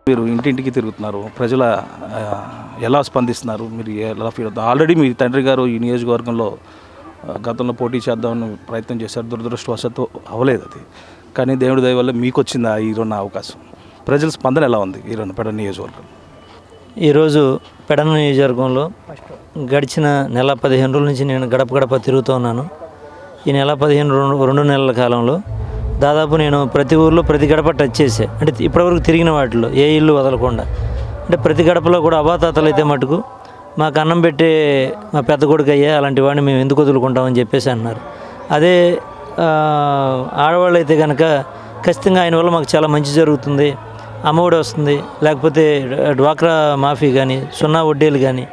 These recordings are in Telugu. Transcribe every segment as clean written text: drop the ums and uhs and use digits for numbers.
మీరు ఇంటింటికి తిరుగుతున్నారు, ప్రజల ఎలా స్పందిస్తున్నారు, మీరు ఎలా ఫీల్ అవుతారు? ఆల్రెడీ మీ తండ్రి గారు ఈ నియోజకవర్గంలో గతంలో పోటీ చేద్దామని ప్రయత్నం చేశారు, దురదృష్టవశాత్తు అవ్వలేదు అది. కానీ దేవుడి దయ వల్ల మీకు వచ్చింది ఈరోజు అవకాశం. ప్రజల స్పందన ఎలా ఉంది ఈరోజు పెడన నియోజకవర్గం? ఈరోజు పెడన నియోజకవర్గంలో గడిచిన నెల 15 రోజుల నుంచి నేను గడప గడప తిరుగుతూ ఉన్నాను. ఈ నెల 2 నెలల కాలంలో దాదాపు నేను ప్రతి ఊర్లో ప్రతి గడప టచ్ చేసే, అంటే ఇప్పటివరకు తిరిగిన వాటిలో ఏ ఇల్లు వదలకుండా, అంటే ప్రతి గడపలో కూడా అవాతాతలు అయితే మటుకు మాకు అన్నం పెట్టే మా పెద్ద కొడుకు అయ్యే అలాంటి వాడిని మేము ఎందుకు వదులుకుంటామని చెప్పేసి అన్నారు. అదే ఆడవాళ్ళు అయితే కనుక ఖచ్చితంగా ఆయన వల్ల మాకు చాలా మంచి జరుగుతుంది, అమ్మఒడి వస్తుంది, లేకపోతే డ్వాక్రా మాఫీ కానీ, సున్నా వడ్డీలు కానీ,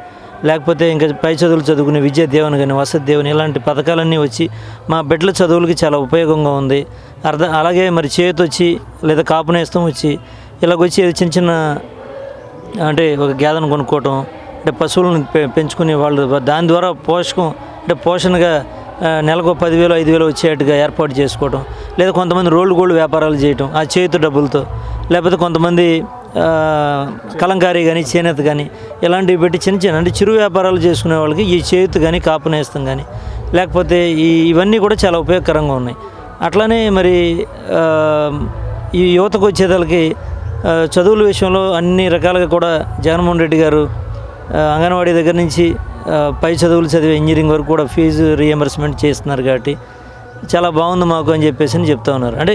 లేకపోతే ఇంకా పై చదువులు చదువుకునే విద్యా దీవెన కానీ, వసతి దీవెన, ఇలాంటి పథకాలన్నీ వచ్చి మా బిడ్డల చదువులకి చాలా ఉపయోగంగా ఉంది. అలాగే మరి చేతి వచ్చి లేదా కాపు నేస్తం వచ్చి ఇలాగొచ్చి చిన్న చిన్న అంటే ఒక గేదెను కొనుక్కోవటం, అంటే పశువులను పెంచుకునే వాళ్ళు దాని ద్వారా పోషకం అంటే పోషణగా నెలకు 10,000 5,000 వచ్చేట్టుగా ఏర్పాటు చేసుకోవటం, లేదా కొంతమంది రోడ్లు గోల్డ్ వ్యాపారాలు చేయటం ఆ చేతి డబ్బులతో, లేకపోతే కొంతమంది కలంకారీ కానీ చేనేత కానీ ఇలాంటివి పెట్టి చిన్న చిన్న అంటే చిరు వ్యాపారాలు చేసుకునే వాళ్ళకి ఈ చేతి కానీ కాపు నేస్తం కానీ, లేకపోతే ఇవన్నీ కూడా చాలా ఉపయోగకరంగా ఉన్నాయి. అట్లానే మరి ఈ యువతకు వచ్చేదానికి చదువుల విషయంలో అన్ని రకాలుగా కూడా జగన్మోహన్ రెడ్డి గారు అంగన్వాడీ దగ్గర నుంచి పై చదువులు చదివే ఇంజనీరింగ్ వరకు కూడా ఫీజు రీఎంబర్స్మెంట్ చేస్తున్నారు. కాబట్టి చాలా బాగుంది మాకు అని చెప్పేసి చెప్తా ఉన్నారు. అంటే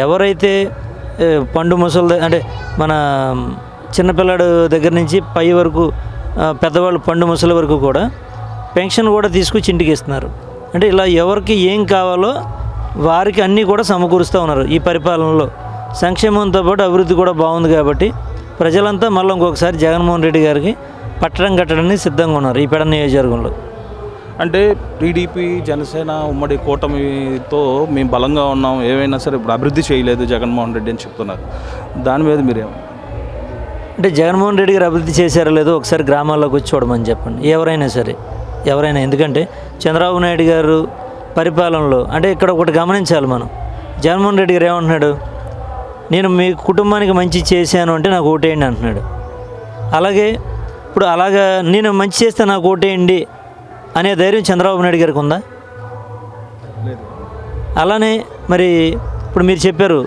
ఎవరైతే పండు ముసలి అంటే మన చిన్నపిల్లాడు దగ్గర నుంచి పై వరకు పెద్దవాళ్ళు పండు ముసలి వరకు కూడా పెన్షన్ కూడా తీసుకొచ్చి ఇంటికి ఇస్తున్నారు. అంటే ఇలా ఎవరికి ఏం కావాలో వారికి అన్నీ కూడా సమకూరుస్తూ ఉన్నారు. ఈ పరిపాలనలో సంక్షేమంతో పాటు అభివృద్ధి కూడా బాగుంది. కాబట్టి ప్రజలంతా మళ్ళీ ఇంకొకసారి జగన్మోహన్ రెడ్డి గారికి పట్టడం కట్టడానికి సిద్ధంగా ఉన్నారు ఈ పెడన నియోజకవర్గంలో. అంటే టీడీపీ జనసేన ఉమ్మడి కూటమితో మేము బలంగా ఉన్నాం, ఏవైనా సరే ఇప్పుడు అభివృద్ధి చేయలేదు జగన్మోహన్ రెడ్డి అని చెప్తున్నారు. దాని మీద మీరేమో అంటే జగన్మోహన్ రెడ్డి గారు అభివృద్ధి చేశారో లేదో ఒకసారి గ్రామాల్లోకి వచ్చి చూడమని చెప్పండి, ఎవరైనా సరే ఎవరైనా. ఎందుకంటే చంద్రబాబు నాయుడు గారు పరిపాలనలో అంటే ఇక్కడ ఒకటి గమనించాలి మనం. జగన్మోహన్ రెడ్డి గారు ఏమంటున్నాడు, నేను మీ కుటుంబానికి మంచి చేశాను అంటే నాకు ఓటేయండి అంటున్నాడు. అలాగే ఇప్పుడు అలాగా నేను మంచి చేస్తే నాకు ఓటేయండి అనే ధైర్యం చంద్రబాబు నాయుడు గారికి ఉందా? అలానే మరి ఇప్పుడు మీరు చెప్పారు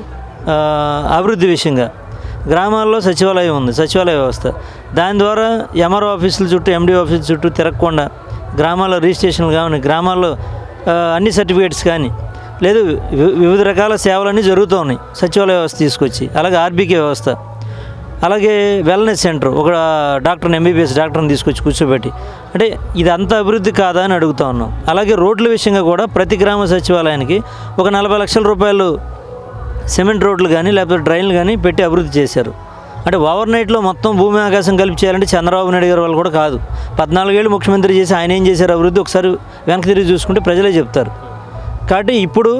అభివృద్ధి విషయంగా గ్రామాల్లో సచివాలయం ఉంది, సచివాలయ వ్యవస్థ. దాని ద్వారా ఎంఆర్ఓ ఆఫీసుల చుట్టూ ఎండి ఆఫీసుల చుట్టూ తిరగకుండా గ్రామాల్లో రిజిస్ట్రేషన్లు కానీ, గ్రామాల్లో అన్ని సర్టిఫికేట్స్ కానీ, లేదు వివిధ రకాల సేవలన్నీ జరుగుతూ ఉన్నాయి సచివాలయ వ్యవస్థ తీసుకొచ్చి. అలాగే ఆర్బీకే వ్యవస్థ, అలాగే వెల్నెస్ సెంటర్, ఒక డాక్టర్ని ఎంబీబీఎస్ డాక్టర్ని తీసుకొచ్చి కూర్చోబెట్టి, అంటే ఇది అంత అభివృద్ధి కాదా అని అడుగుతా ఉన్నాం. అలాగే రోడ్ల విషయంగా కూడా ప్రతి గ్రామ సచివాలయానికి ఒక 40 లక్షల రూపాయలు సిమెంట్ రోడ్లు కానీ లేకపోతే డ్రైన్లు కానీ పెట్టి అభివృద్ధి చేశారు. అంటే ఓవర్ నైట్లో మొత్తం భూమి ఆకాశం కలిపి చేయాలంటే చంద్రబాబు నాయుడు గారు వాళ్ళు కూడా కాదు. 14 ఏళ్ళు ముఖ్యమంత్రి చేసి ఆయన ఏం చేశారు అభివృద్ధి ఒకసారి వెనక్కి తిరిగి చూసుకుంటే ప్రజలే చెప్తారు. కాబట్టి ఇప్పుడు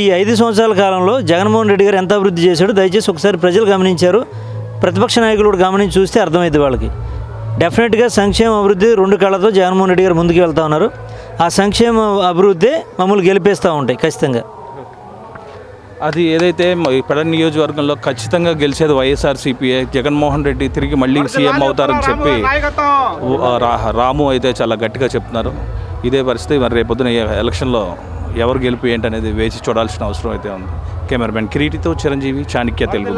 ఈ 5 సంవత్సరాల కాలంలో జగన్మోహన్ రెడ్డి గారు ఎంత అభివృద్ధి చేశాడో దయచేసి ఒకసారి ప్రజలు గమనించారు, ప్రతిపక్ష నాయకులు కూడా గమనించి చూస్తే అర్థమైంది వాళ్ళకి. డెఫినెట్గా సంక్షేమ అభివృద్ధి 2 కళ్ళతో జగన్మోహన్ రెడ్డి గారు ముందుకు వెళ్తూ ఉన్నారు. ఆ సంక్షేమ అభివృద్ధి మమ్మల్ని గెలిపేస్తూ ఉంటాయి ఖచ్చితంగా. అది ఏదైతే పెడన నియోజకవర్గంలో ఖచ్చితంగా గెలిచేది వైఎస్ఆర్సీపీఏ, జగన్మోహన్ రెడ్డి తిరిగి మళ్ళీ సీఎం అవుతారని చెప్పి రాము అయితే చాలా గట్టిగా చెప్తున్నారు. ఇదే పరిస్థితి మరి రేపొద్దున ఎలక్షన్లో ఎవరు గెలుపు ఏంటనేది వేచి చూడాల్సిన అవసరం అయితే ఉంది. కెమెరామెన్ కిరీటితో Chiranjeevi, Chanakya Telugu.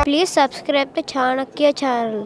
Please subscribe to Chanakya channel.